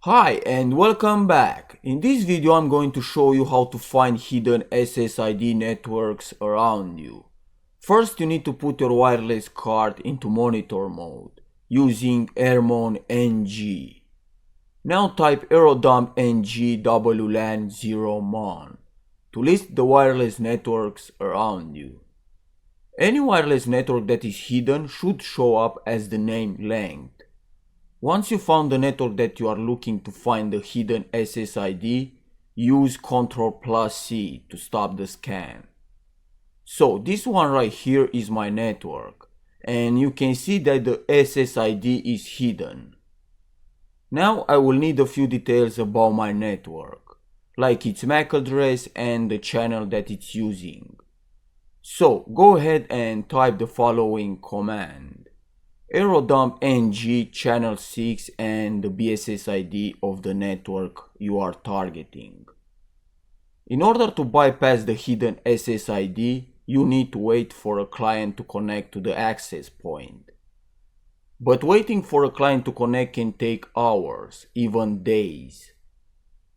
Hi and welcome back. In this video I'm going to show you how to find hidden SSID networks around you. First you need to put your wireless card into monitor mode using Airmon NG. Now type aerodump NG WLAN 0 mon to list the wireless networks around you. Any wireless network that is hidden should show up as the name length. Once you found the network that you are looking to find the hidden SSID, use Ctrl+C to stop the scan. So this one right here is my network, and you can see that the SSID is hidden. Now I will need a few details about my network, like its MAC address and the channel that it's using. So go ahead and type the following command. Aerodump NG channel 6 and the BSSID of the network you are targeting. In order to bypass the hidden SSID, you need to wait for a client to connect to the access point. But waiting for a client to connect can take hours, even days.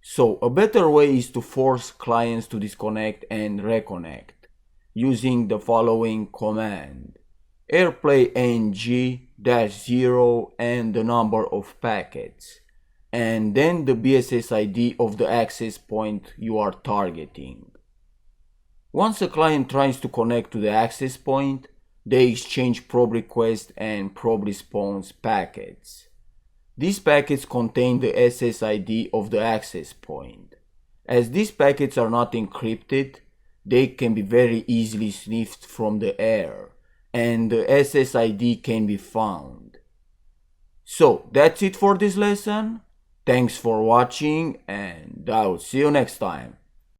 So a better way is to force clients to disconnect and reconnect using the following command. Airplay NG-0 and the number of packets, and then the BSSID of the access point you are targeting. Once a client tries to connect to the access point, they exchange probe request and probe response packets. These packets contain the SSID of the access point. As these packets are not encrypted, they can be very easily sniffed from the air, and the SSID can be found. So that's it for this lesson. Thanks for watching and I'll see you next time.